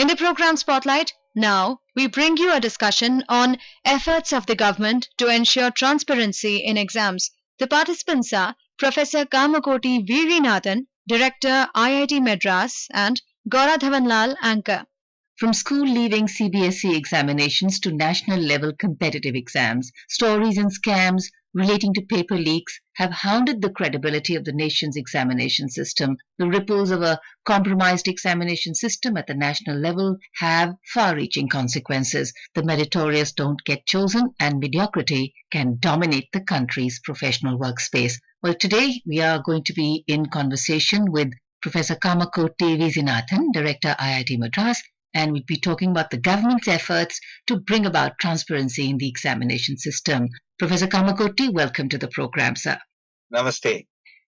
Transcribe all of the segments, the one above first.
In the program Spotlight, now we bring you a discussion on efforts of the government to ensure transparency in exams. The participants are Professor Kamakoti Veezhinathan, Director IIT Madras, and Dhawan, anchor. From school-leaving CBSE examinations to national-level competitive exams, stories and scams relating to paper leaks have hounded the credibility of the nation's examination system. The ripples of a compromised examination system at the national level have far-reaching consequences. The meritorious don't get chosen, and mediocrity can dominate the country's professional workspace. Well, today we are going to be in conversation with Professor Kamakoti Veezhinathan, Director IIT Madras, and we'll be talking about the government's efforts to bring about transparency in the examination system. Professor Kamakoti, welcome to the program, sir. Namaste.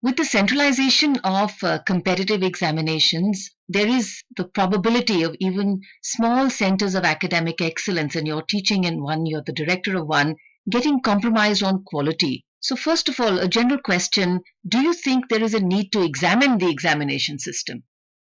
With the centralization of competitive examinations, there is the probability of even small centers of academic excellence, and you're teaching in one, you're the director of one, getting compromised on quality. So first of all, a general question, do you think there is a need to examine the examination system?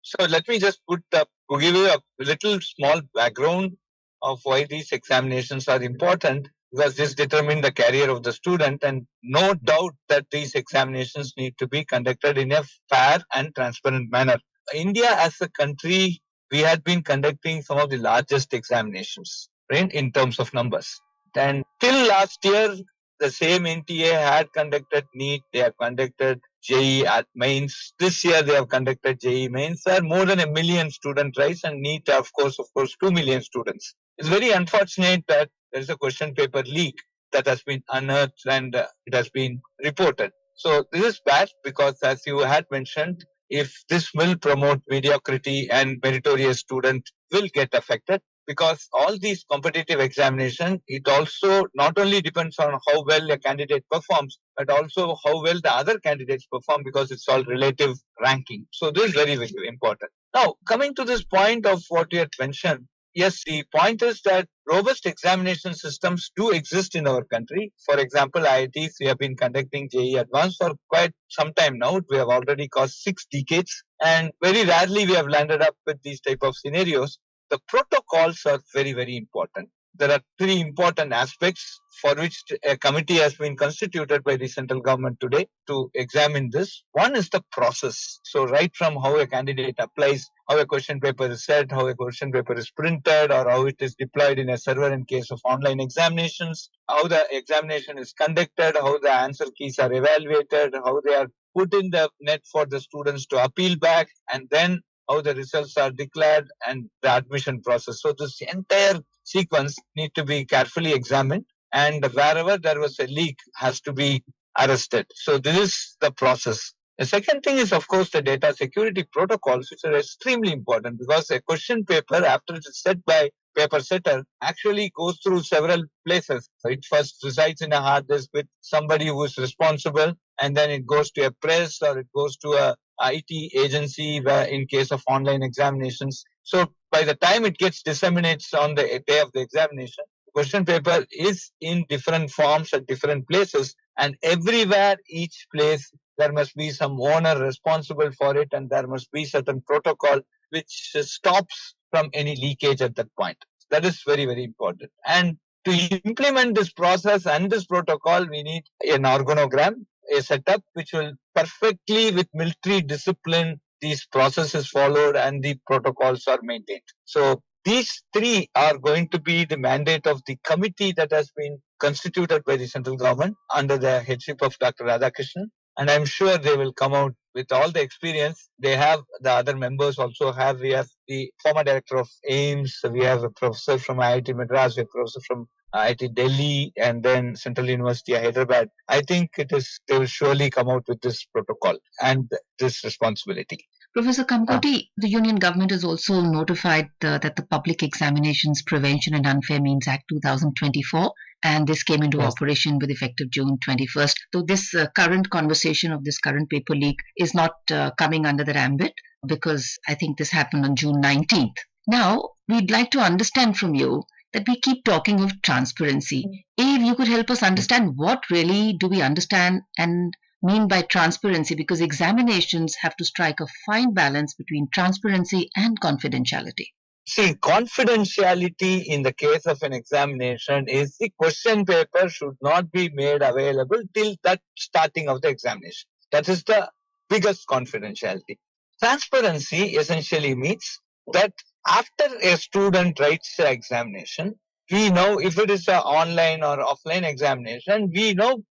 So let me just give you a little small background of why these examinations are important, because this determines the career of the student, and no doubt that these examinations need to be conducted in a fair and transparent manner. India as a country, we had been conducting some of the largest examinations, right, in terms of numbers. And till last year, the same NTA had conducted NEET, they have conducted JEE mains. This year they have conducted JEE mains. There are more than 1 million students, right? And NEET, of course, 2 million students. It's very unfortunate that there is a question paper leak that has been unearthed and it has been reported. So this is bad because, as you had mentioned, if this will promote mediocrity and meritorious students will get affected, because all these competitive examinations, it also not only depends on how well a candidate performs, but also how well the other candidates perform, because it's all relative ranking. So this is very, very important. Now, coming to this point of what you had mentioned, yes, the point is that robust examination systems do exist in our country. For example, IITs, we have been conducting JEE Advanced for quite some time now. We have already crossed 6 decades, and very rarely we have landed up with these type of scenarios. The protocols are very, very important. There are 3 important aspects for which a committee has been constituted by the central government today to examine this. One is the process. So right from how a candidate applies, how a question paper is set, how a question paper is printed, or how it is deployed in a server in case of online examinations, how the examination is conducted, how the answer keys are evaluated, how they are put in the net for the students to appeal back, and then how the results are declared and the admission process. So this entire sequence need to be carefully examined, and wherever there was a leak has to be arrested. So this is the process. The second thing is, of course, the data security protocols, which are extremely important, because a question paper, after it is set by paper setter, actually goes through several places. So it first resides in a hard disk with somebody who is responsible, and then it goes to a press, or it goes to a IT agency where in case of online examinations. So by the time it gets disseminated on the day of the examination, the question paper is in different forms at different places, and everywhere, each place, there must be some owner responsible for it, and there must be certain protocol which stops from any leakage at that point. That is very, very important. And to implement this process and this protocol, we need an organogram, a setup which will perfectly, with military discipline, these processes followed and the protocols are maintained. So these 3 are going to be the mandate of the committee that has been constituted by the central government under the headship of Dr. Radhakrishnan. And I'm sure they will come out with all the experience. They have, the other members also have, we have the former director of AIMS, we have a professor from IIT Madras, we have a professor from IIT Delhi, and then Central University of Hyderabad. I think they will surely come out with this protocol and this responsibility. Professor Kamakoti, the Union government has also notified that the Public Examinations Prevention and Unfair Means Act 2024, and this came into operation with effect of June 21st. So this current conversation of this current paper leak is not coming under that ambit, because I think this happened on June 19th. Now, we'd like to understand from you that we keep talking of transparency. If you could help us understand, what really do we understand and mean by transparency? Because examinations have to strike a fine balance between transparency and confidentiality. See, confidentiality in the case of an examination is the question paper should not be made available till that starting of the examination. That is the biggest confidentiality. Transparency essentially means that after a student writes the examination, we know if it is an online or offline examination, we know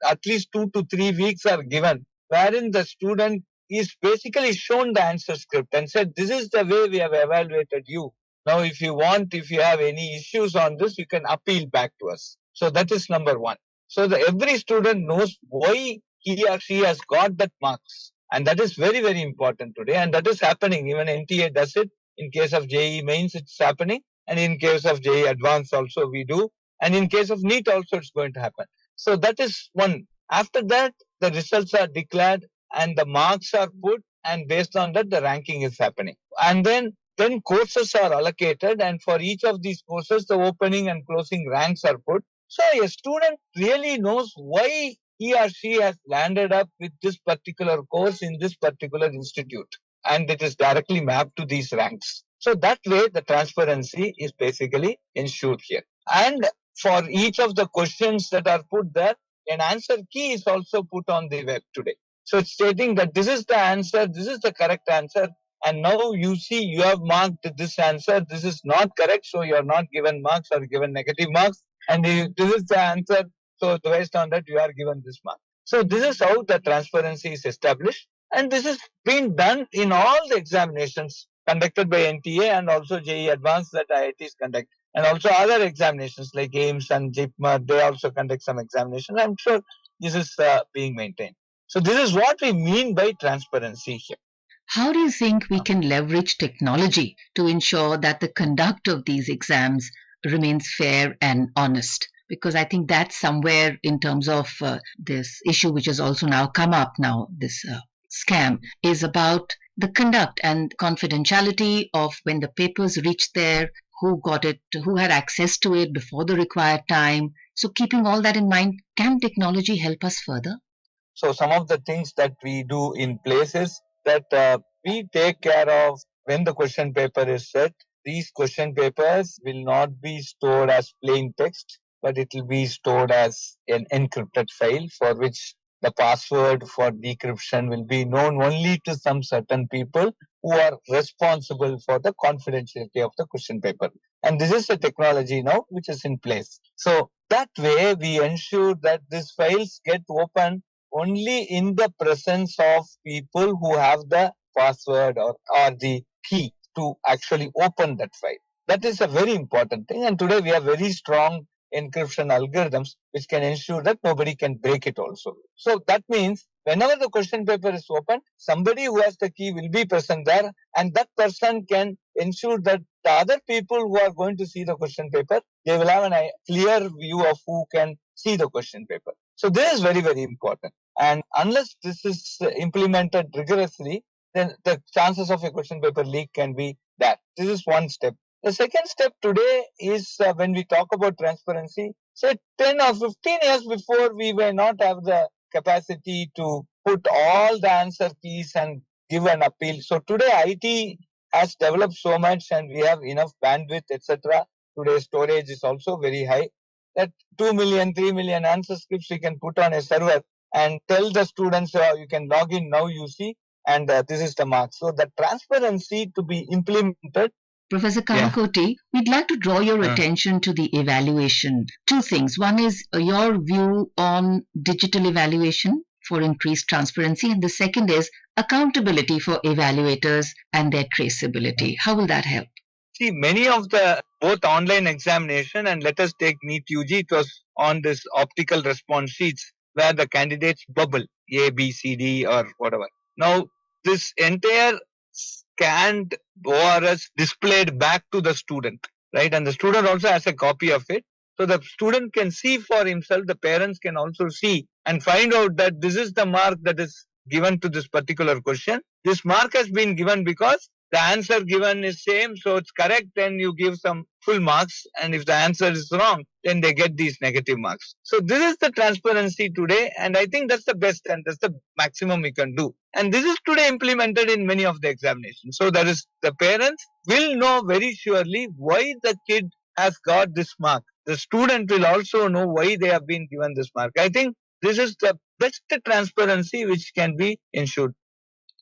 at least 2 to 3 weeks are given wherein the student is basically shown the answer script and said, this is the way we have evaluated you. Now, if you have any issues on this, you can appeal back to us. So that is number one. So every student knows why he or she has got that marks. And that is very, very important today. And that is happening. Even NTA does it. In case of JEE mains, it's happening. And in case of JEE advanced also we do. And in case of NEET also it's going to happen. So that is one. After that, the results are declared and the marks are put, and based on that the ranking is happening. And then courses are allocated, and for each of these courses the opening and closing ranks are put. So a student really knows why he or she has landed up with this particular course in this particular institute, and it is directly mapped to these ranks. So that way the transparency is basically ensured here. And for each of the questions that are put there, an answer key is also put on the web today. So it's stating that this is the answer, this is the correct answer, and now you see you have marked this answer, this is not correct, so you are not given marks or given negative marks, and this is the answer, so based on that you are given this mark. So this is how the transparency is established, and this is being done in all the examinations conducted by NTA and also JEE Advanced that IITs conduct, and also other examinations like AIMS and JIPMER, they also conduct some examinations. I'm sure this is being maintained. So this is what we mean by transparency here. How do you think we can leverage technology to ensure that the conduct of these exams remains fair and honest? Because I think that's somewhere in terms of this issue which has also now come up now, this scam, is about the conduct and confidentiality of when the papers reach there, who got it, who had access to it before the required time. So keeping all that in mind, can technology help us further? So some of the things that we do in place is that we take care of when the question paper is set. These question papers will not be stored as plain text, but it will be stored as an encrypted file for which the password for decryption will be known only to some certain people who are responsible for the confidentiality of the question paper. And this is the technology now which is in place. So that way we ensure that these files get open only in the presence of people who have the password or the key to actually open that file. That is a very important thing, and today we have very strong encryption algorithms which can ensure that nobody can break it also. So that means whenever the question paper is opened, somebody who has the key will be present there, and that person can ensure that the other people who are going to see the question paper, they will have a clear view of who can see the question paper. So this is very, very important. And unless this is implemented rigorously, then the chances of a question paper leak can be there. This is one step. The second step today is when we talk about transparency, say 10 or 15 years before, we may not have the capacity to put all the answer keys and give an appeal. So today IT has developed so much and we have enough bandwidth, etc. Today storage is also very high. That 2 million, 3 million answer scripts we can put on a server and tell the students you can log in now, you see, and this is the mark. So the transparency to be implemented. Professor Kamakoti, we'd like to draw your attention to the evaluation. Two things. One is your view on digital evaluation for increased transparency, and the second is accountability for evaluators and their traceability. How will that help? See, many of the both online examination and let us take NEET UG, it was on this optical response sheets where the candidates bubble A, B, C, D or whatever. Now, this entire scanned ORS displayed back to the student, right? And the student also has a copy of it. So the student can see for himself, the parents can also see and find out that this is the mark that is given to this particular question. This mark has been given because the answer given is same, so it's correct, then you give some full marks, and if the answer is wrong, then they get these negative marks. So this is the transparency today, and I think that's the best and that's the maximum we can do. And this is today implemented in many of the examinations. So that is, the parents will know very surely why the kid has got this mark. The student will also know why they have been given this mark. I think this is the best transparency which can be ensured.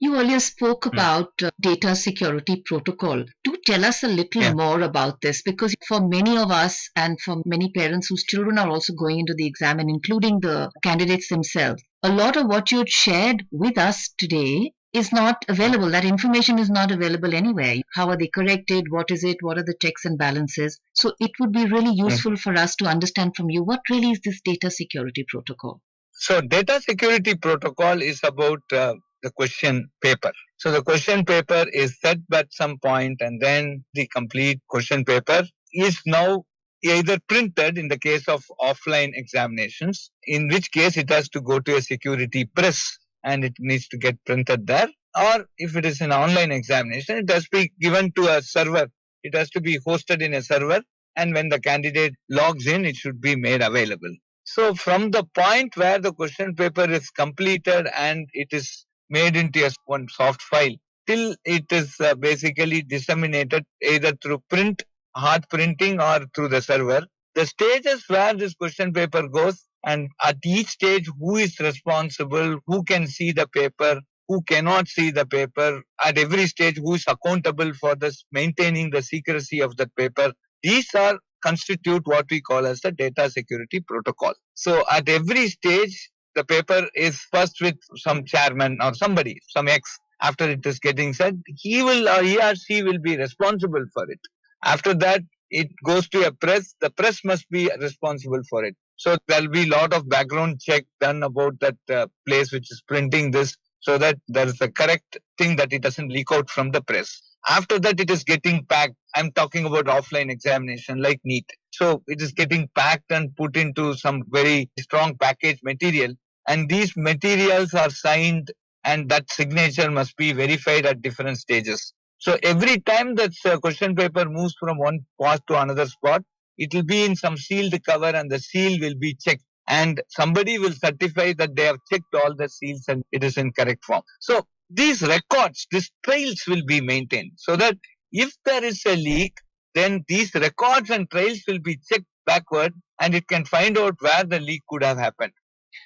You earlier spoke about data security protocol. Do tell us a little more about this, because for many of us and for many parents whose children are also going into the exam, and including the candidates themselves, a lot of what you had shared with us today is not available. That information is not available anywhere. How are they corrected? What is it? What are the checks and balances? So it would be really useful for us to understand from you, what really is this data security protocol? So data security protocol is about the question paper. So the question paper is set at some point, and then the complete question paper is now either printed in the case of offline examinations, in which case it has to go to a security press and it needs to get printed there, or if it is an online examination, it has to be given to a server. It has to be hosted in a server, and when the candidate logs in, it should be made available. So from the point where the question paper is completed and it is made into one soft file, till it is basically disseminated either through print, hard printing, or through the server, the stages where this question paper goes, and at each stage who is responsible, who can see the paper, who cannot see the paper, at every stage who is accountable for this maintaining the secrecy of the paper, these are constitute what we call as the data security protocol. So at every stage, the paper is first with some chairman or somebody, some X. After it is getting said, he or she will be responsible for it. After that, it goes to a press. The press must be responsible for it. So there will be a lot of background check done about that place which is printing this, so that there is the correct thing, that it doesn't leak out from the press. After that, it is getting packed. I'm talking about offline examination like NEET. So it is getting packed and put into some very strong package material. And these materials are signed, and that signature must be verified at different stages. So every time that question paper moves from one spot to another spot, it will be in some sealed cover, and the seal will be checked. And somebody will certify that they have checked all the seals and it is in correct form. So these records, these trails will be maintained, so that if there is a leak, then these records and trails will be checked backward, and it can find out where the leak could have happened.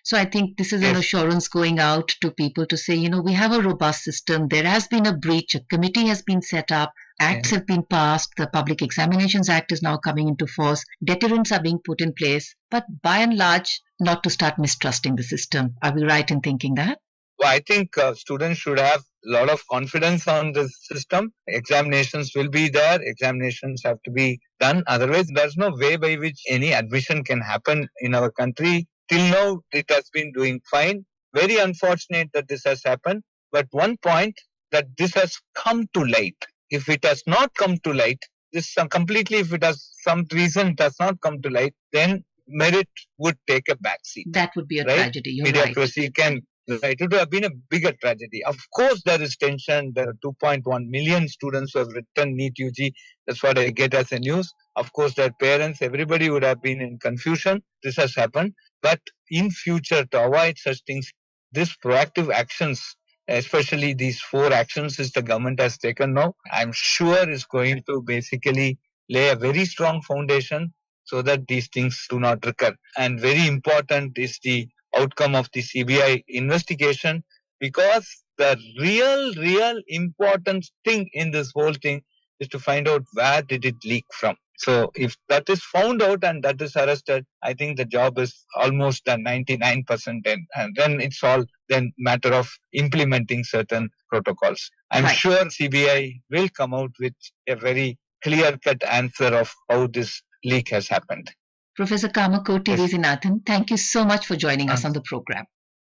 So I think this is an assurance going out to people to say, we have a robust system. There has been a breach. A committee has been set up. Acts have been passed. The Public Examinations Act is now coming into force. Deterrents are being put in place. But by and large, not to start mistrusting the system. Are we right in thinking that? Well, I think students should have a lot of confidence on the system. Examinations will be there. Examinations have to be done. Otherwise, there's no way by which any admission can happen in our country. Till now, it has been doing fine. Very unfortunate that this has happened. But one point, that this has come to light. If it has not come to light, this completely, if it has some reason it has not come to light, then merit would take a backseat. That would be a tragedy. You're Mediocrity can. Right. It would have been a bigger tragedy. Of course, there is tension. There are 2.1 million students who have written NEET UG. That's what I get as a news. Of course, their parents, everybody would have been in confusion. This has happened. But in future, to avoid such things, these proactive actions, especially these 4 actions which the government has taken now, I'm sure is going to basically lay a very strong foundation so that these things do not recur. And very important is the outcome of the CBI investigation, because the real important thing in this whole thing is to find out where did it leak from. So if that is found out and that is arrested, I think the job is almost done 99%, and then it's all then matter of implementing certain protocols. I'm sure CBI will come out with a very clear-cut answer of how this leak has happened. Professor Kamakoti Veezhinathan, thank you so much for joining us on the program.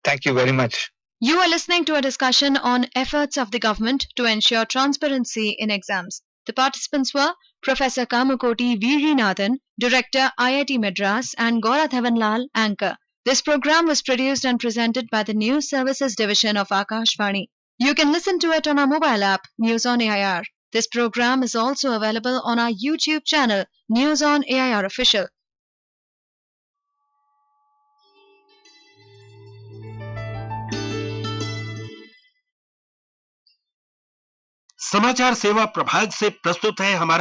Thank you very much. You are listening to a discussion on efforts of the government to ensure transparency in exams. The participants were Professor Kamakoti Veezhinathan, Director IIT Madras, and Gouran, Anchor. This program was produced and presented by the News Services Division of Akashvani. You can listen to it on our mobile app, News on AIR. This program is also available on our YouTube channel, News on AIR Official. समाचार सेवा प्रभाग से प्रस्तुत है हमारा